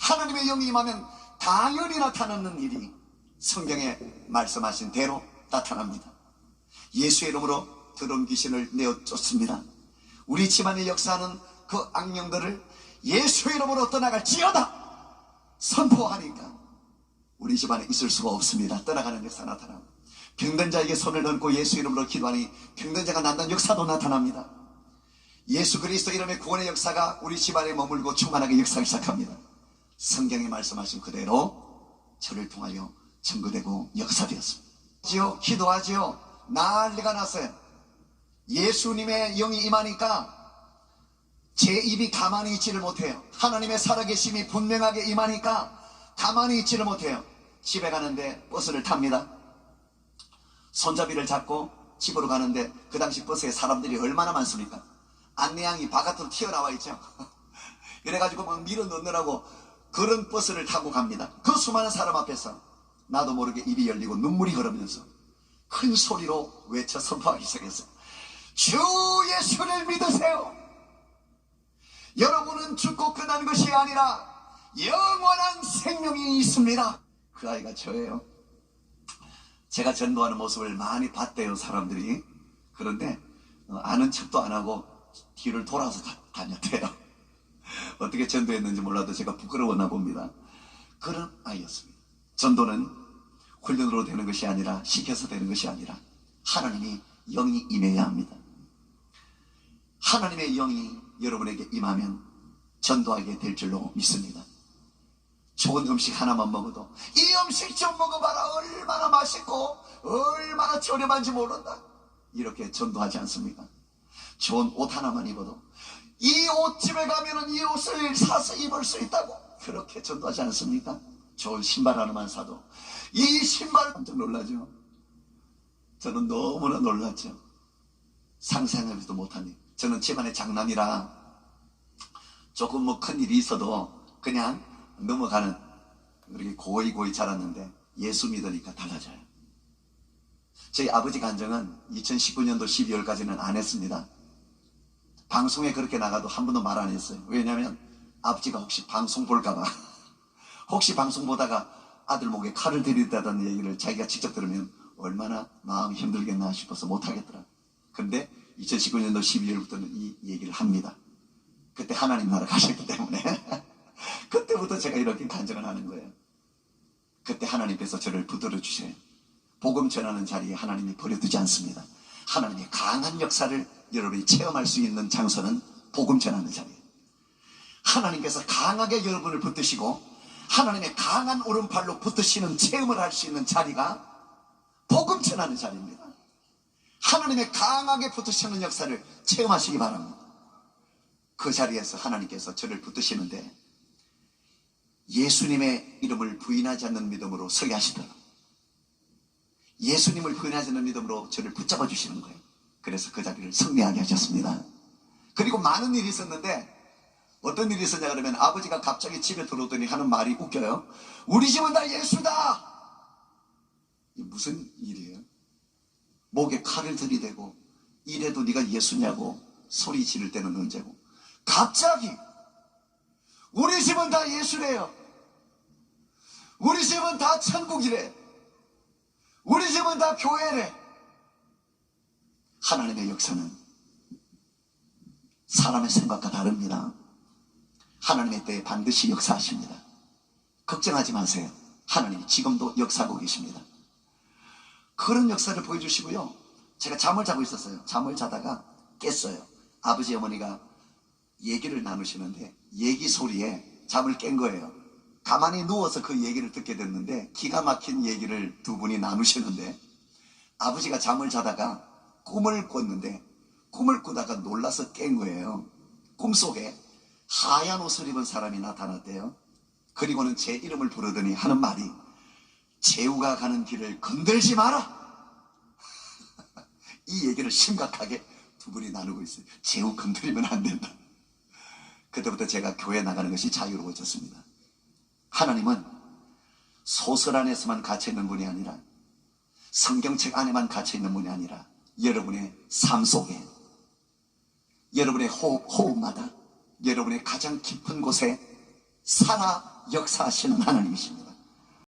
하나님의 영이 임하면 당연히 나타나는 일이 성경에 말씀하신 대로 나타납니다. 예수의 이름으로 더러운 귀신을 내어 쫓습니다. 우리 집안에 역사하는 그 악령들을 예수의 이름으로 떠나갈지어다 선포하니까 우리 집안에 있을 수가 없습니다. 떠나가는 역사 나타납니다. 병든 자에게 손을 얹고 예수 이름으로 기도하니 병든 자가 낫는 역사도 나타납니다. 예수 그리스도 이름의 구원의 역사가 우리 집안에 머물고 충만하게 역사하기 시작합니다. 성경에 말씀하신 그대로 저를 통하여 증거되고 역사되었습니다. 기도하지요. 난리가 났어요. 예수님의 영이 임하니까 제 입이 가만히 있지를 못해요. 하나님의 살아계심이 분명하게 임하니까 가만히 있지를 못해요. 집에 가는데 버스를 탑니다. 손잡이를 잡고 집으로 가는데 그 당시 버스에 사람들이 얼마나 많습니까? 안내양이 바깥으로 튀어나와 있죠. 그래가지고 막 밀어 넣느라고 그런 버스를 타고 갑니다. 그 수많은 사람 앞에서 나도 모르게 입이 열리고 눈물이 흐르면서 큰 소리로 외쳐 선포하기 시작했어요. 주 예수를 믿으세요. 여러분은 죽고 끝난 것이 아니라 영원한 생명이 있습니다. 그 아이가 저예요. 제가 전도하는 모습을 많이 봤대요, 사람들이. 그런데 아는 척도 안 하고 뒤를 돌아서 다녔대요. 어떻게 전도했는지 몰라도 제가 부끄러웠나 봅니다. 그런 아이였습니다. 전도는 훈련으로 되는 것이 아니라 시켜서 되는 것이 아니라 하나님이 영이 임해야 합니다. 하나님의 영이 여러분에게 임하면 전도하게 될 줄로 믿습니다. 좋은 음식 하나만 먹어도 이 음식 좀 먹어봐라, 얼마나 맛있고 얼마나 저렴한지 모른다, 이렇게 전도하지 않습니까? 좋은 옷 하나만 입어도 이 옷집에 가면은 이 옷을 사서 입을 수 있다고 그렇게 전도하지 않습니까? 좋은 신발 하나만 사도 이 신발 깜짝 놀라죠. 저는 너무나 놀랐죠. 상상하지도 못한 일. 저는 집안의 장남이라 조금 뭐 큰일이 있어도 그냥 넘어가는 그렇게 고이 자랐는데 예수 믿으니까 달라져요. 저희 아버지 간증은 2019년도 12월까지는 안 했습니다. 방송에 그렇게 나가도 한 번도 말 안 했어요. 왜냐하면 아버지가 혹시 방송 볼까봐 혹시 방송 보다가 아들 목에 칼을 들이다는 얘기를 자기가 직접 들으면 얼마나 마음이 힘들겠나 싶어서 못하겠더라. 근데 2019년도 12월부터는 이 얘기를 합니다. 그때 하나님 나라 가셨기 때문에 그때부터 제가 이렇게 간증을 하는 거예요. 그때 하나님께서 저를 붙들어 주셔요. 복음 전하는 자리에 하나님이 버려두지 않습니다. 하나님의 강한 역사를 여러분이 체험할 수 있는 장소는 복음 전하는 자리예요. 하나님께서 강하게 여러분을 붙드시고 하나님의 강한 오른팔로 붙드시는 체험을 할 수 있는 자리가 복음 전하는 자리입니다. 하나님의 강하게 붙드시는 역사를 체험하시기 바랍니다. 그 자리에서 하나님께서 저를 붙드시는데 예수님의 이름을 부인하지 않는 믿음으로 서게 하시더라. 예수님을 부인하지 않는 믿음으로 저를 붙잡아 주시는 거예요. 그래서 그 자리를 승리하게 하셨습니다. 그리고 많은 일이 있었는데 어떤 일이 있었냐 그러면 아버지가 갑자기 집에 들어오더니 하는 말이 웃겨요. 우리 집은 다 예수다. 이게 무슨 일이에요? 목에 칼을 들이대고 이래도 네가 예수냐고 소리 지를 때는 언제고 갑자기 우리 집은 다 예수래요. 우리 집은 다 천국이래. 우리 집은 다 교회래. 하나님의 역사는 사람의 생각과 다릅니다. 하나님의 때에 반드시 역사하십니다. 걱정하지 마세요. 하나님이 지금도 역사하고 계십니다. 그런 역사를 보여주시고요. 제가 잠을 자고 있었어요. 잠을 자다가 깼어요. 아버지 어머니가 얘기를 나누시는데 얘기 소리에 잠을 깬 거예요. 가만히 누워서 그 얘기를 듣게 됐는데 기가 막힌 얘기를 두 분이 나누시는데 아버지가 잠을 자다가 꿈을 꿨는데 꿈을 꾸다가 놀라서 깬 거예요. 꿈속에 하얀 옷을 입은 사람이 나타났대요. 그리고는 제 이름을 부르더니 하는 말이 제후가 가는 길을 건들지 마라. 이 얘기를 심각하게 두 분이 나누고 있어요. 제후 건드리면 안 된다. 그때부터 제가 교회 나가는 것이 자유로워졌습니다. 하나님은 소설 안에서만 갇혀있는 분이 아니라 성경책 안에만 갇혀있는 분이 아니라 여러분의 삶 속에 여러분의 호흡마다 여러분의 가장 깊은 곳에 살아 역사하시는 하나님이십니다.